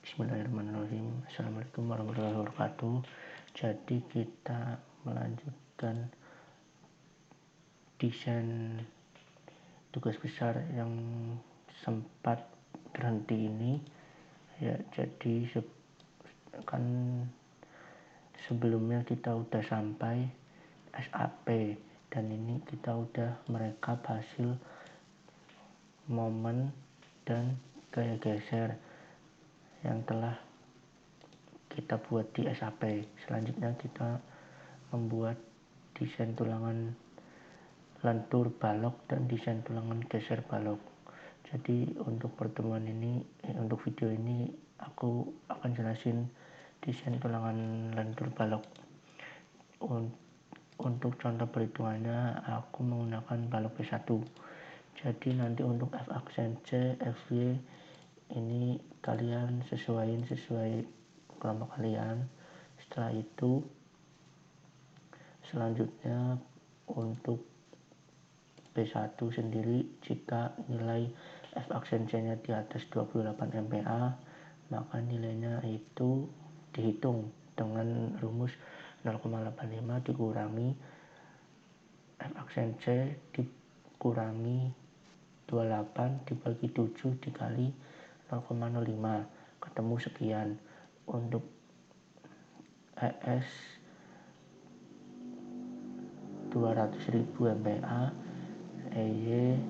Bismillahirrahmanirrahim. Assalamualaikum warahmatullahi wabarakatuh. Jadi kita melanjutkan desain tugas besar yang sempat berhenti ini ya. Jadi kan sebelumnya kita udah sampai SAP dan ini kita udah merekap hasil momen dan gaya geser yang telah kita buat di SAP. Selanjutnya kita membuat desain tulangan lentur balok dan desain tulangan geser balok. Jadi untuk pertemuan ini, untuk video ini aku akan jelasin desain tulangan lentur balok. Untuk contoh perhitungannya aku menggunakan balok P1. Jadi nanti untuk F aksen C, FY ini kalian sesuai kelompok kalian. Setelah itu selanjutnya untuk P1 sendiri, jika nilai F aksen C nya di atas 28 MPa maka nilainya itu dihitung dengan rumus 0,85 dikurangi F aksen C dikurangi 28 dibagi 7 dikali 0,05 ketemu sekian. Untuk ES 200.000 MPa, EY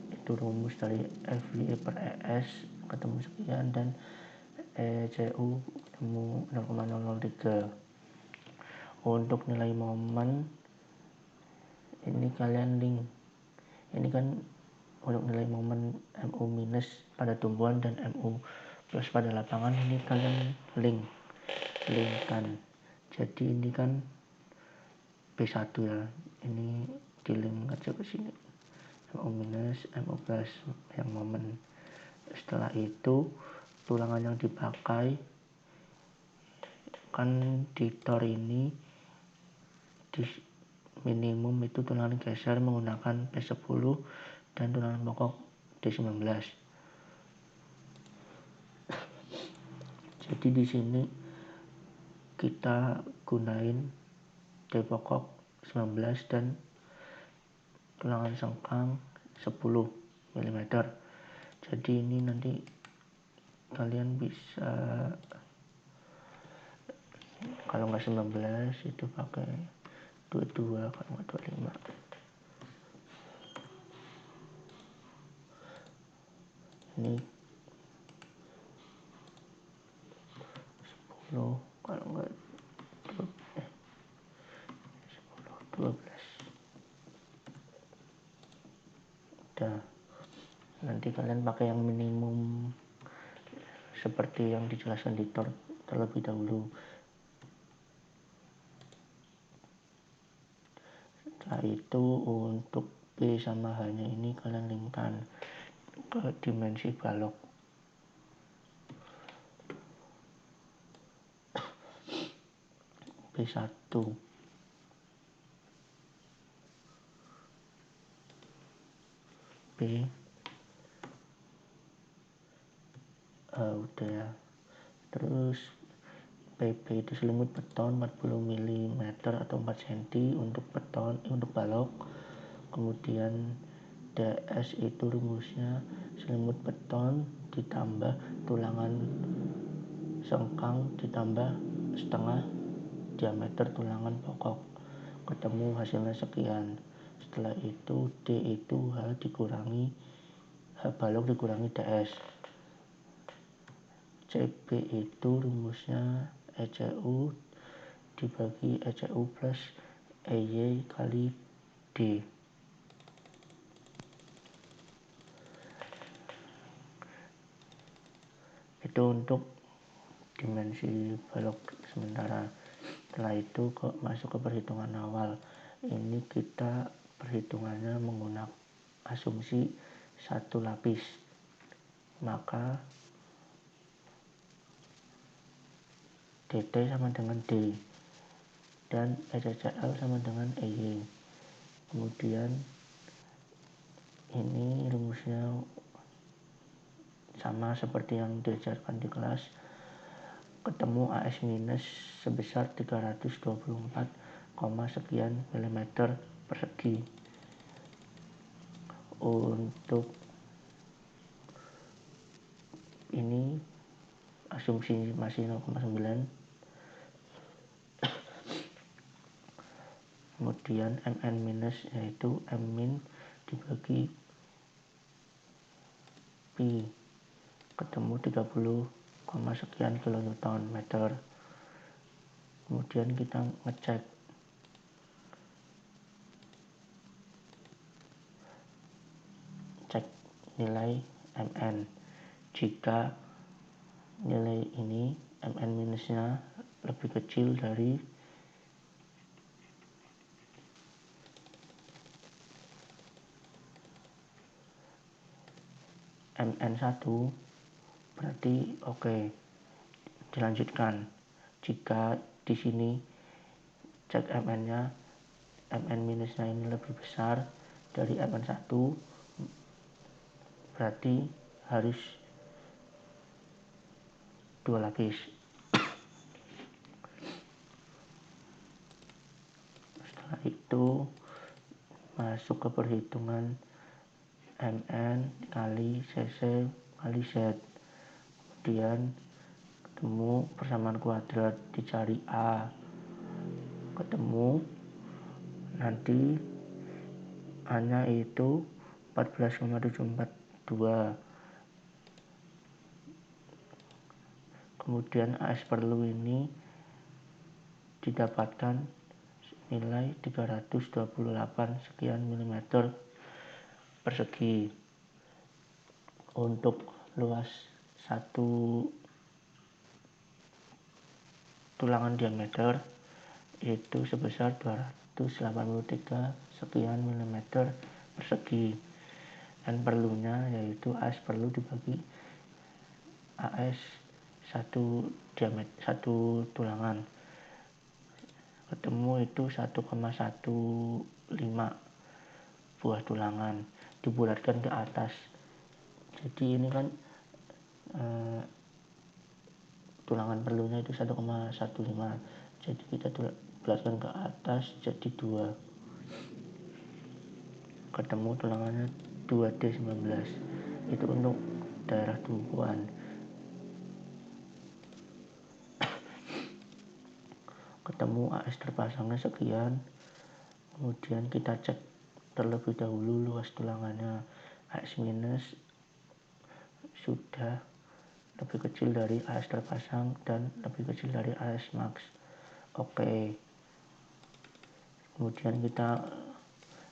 itu rumus dari FY per ES ketemu sekian, dan ECU ketemu 0,003. Untuk nilai momen ini kalian link, ini kan untuk nilai momen MU minus pada tumbuhan dan MU plus pada lapangan, ini kalian linkkan. Jadi ini kan P1 ya, ini di link aja ke sini, MU minus MU plus yang momen. Setelah itu tulangan yang dipakai kan di tor ini di minimum itu tulangan geser menggunakan P10 dan tulangan pokok D19. Jadi di sini kita gunain D pokok 19 dan tulangan sengkang 10 mm. Jadi ini nanti kalian bisa, kalau nggak 19 itu pakai 22, kalau nggak 25. Ini 10, kalau nggak 10, 12. Udah, nanti kalian pakai yang minimum seperti yang dijelaskan di tor terlebih dahulu. Setelah itu untuk P sama H nya ini kalian linkkan ke dimensi balok. P1 P udah ya. Terus PB itu selimut beton 40 mm atau 4 cm untuk beton, untuk balok. Kemudian DS itu rumusnya selimut beton ditambah tulangan sengkang ditambah setengah diameter tulangan pokok, ketemu hasilnya sekian. Setelah itu D itu H balok dikurangi DS. CB itu rumusnya ECU dibagi ECU plus EY kali D. Itu untuk dimensi balok sementara. Setelah itu masuk ke perhitungan awal. Ini kita perhitungannya menggunakan asumsi satu lapis, maka DT sama dengan D dan ECCL sama dengan EY. Kemudian ini rumusnya sama seperti yang diajarkan di kelas, ketemu AS minus sebesar 324, sekian mm persegi. Untuk ini asumsi masih 0,9. Kemudian Mn minus yaitu M min dibagi pi, ketemu 30, sekian kilonewton meter. Kemudian kita ngecek nilai Mn. Jika nilai ini Mn minusnya lebih kecil dari Mn1, berarti oke, dilanjutkan. Jika di sini cek Mn-nya, Mn minusnya ini lebih besar dari Mn1, berarti harus 2 lapis. Setelah itu masuk ke perhitungan Mn kali Cc kali Z. Kemudian ketemu persamaan kuadrat, dicari A, ketemu nanti A nya itu 14,742. Kemudian AS perlu ini didapatkan nilai 328 sekian mm persegi. Untuk luas satu tulangan diameter itu sebesar 283 sekian mm persegi. Dan perlunya yaitu AS perlu dibagi AS satu tulangan, ketemu itu 1,15 buah tulangan, dibulatkan ke atas. Jadi ini kan tulangan perlunya itu 1,15, jadi kita bulatkan ke atas jadi 2, ketemu tulangannya 2D19. Itu untuk daerah tumpuan. Ketemu AS terpasangnya sekian. Kemudian kita cek terlebih dahulu luas tulangannya. AS minus sudah lebih kecil dari AS terpasang dan lebih kecil dari AS max. Oke. Kemudian kita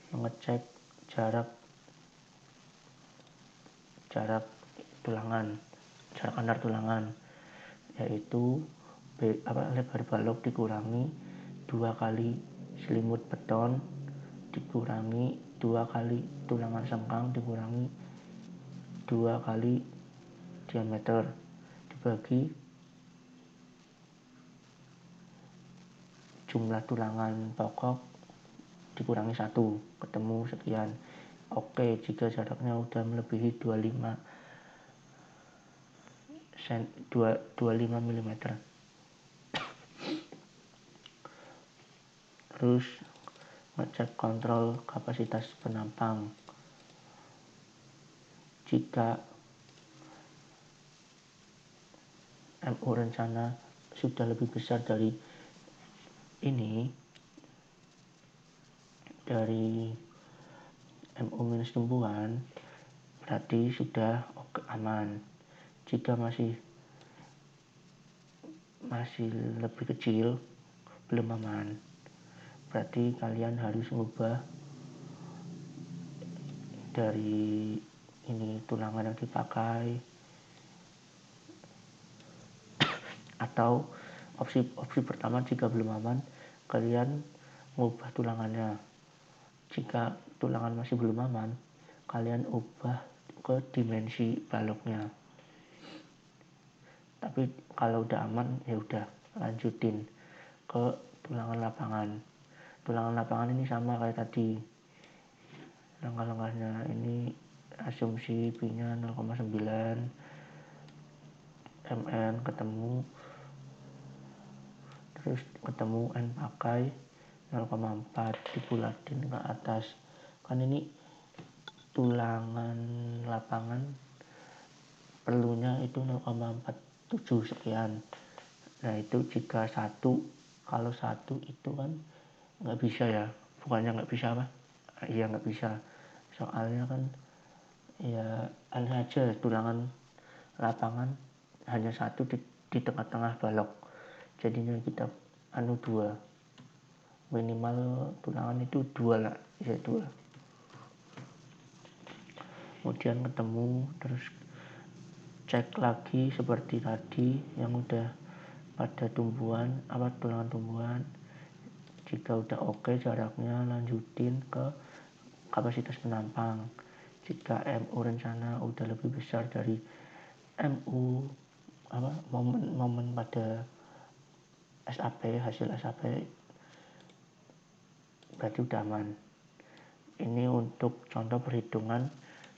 mengecek jarak tulangan, jarak antar tulangan, yaitu lebar balok dikurangi 2 kali selimut beton dikurangi 2 kali tulangan sengkang dikurangi 2 kali diameter dibagi jumlah tulangan pokok dikurangi 1, ketemu sekian. Oke, jika jaraknya udah melebihi 25 mm, terus ngecek kontrol kapasitas penampang. Jika MU rencana sudah lebih besar dari ini, dari MU minus tumbuhan, berarti sudah aman. Jika masih lebih kecil, belum aman, berarti kalian harus mengubah dari ini tulangan yang dipakai, atau opsi pertama, jika belum aman kalian mengubah tulangannya. Jika tulangan masih belum aman, kalian ubah ke dimensi baloknya. Tapi kalau udah aman ya udah lanjutin ke tulangan lapangan. Tulangan lapangan ini sama kayak tadi, langkah-langkahnya ini asumsi pi nya 0,9 mn, ketemu terus ketemu N pakai 0,4 dibulatin ke atas. Kan ini tulangan lapangan perlunya itu 0,47 sekian. Nah itu jika satu, kalau satu itu kan nggak bisa ya, bukannya nggak bisa apa? Iya nggak bisa, soalnya kan ya aneh aja tulangan lapangan hanya satu di tengah-tengah balok, jadinya kita dua, minimal tulangan itu dua lah, ya dua. Kemudian ketemu, terus cek lagi seperti tadi yang udah pada tumbuhan tulangan tumbuhan. Jika udah oke jaraknya, lanjutin ke kapasitas penampang. Jika MU rencana udah lebih besar dari MU momen pada SAP, hasil SAP, berarti udah aman. Ini untuk contoh perhitungan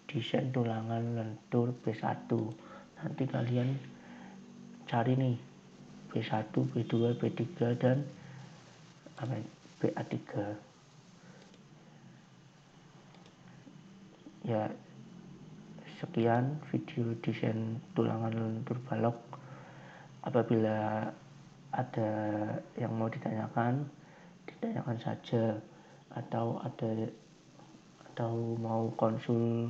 desain tulangan lentur B1. Nanti kalian cari nih B1, B2, B3 dan BA3. Ya, sekian video desain tulangan lentur balok. Apabila ada yang mau ditanyakan saja, atau mau konsul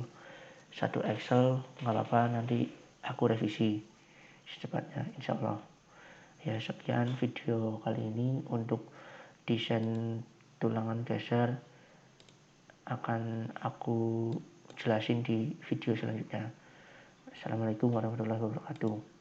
satu Excel nggak apa-apa, nanti aku revisi secepatnya insyaallah. Ya sekian video kali ini untuk desain tulangan geser, akan aku jelasin di video selanjutnya. Assalamualaikum warahmatullahi wabarakatuh.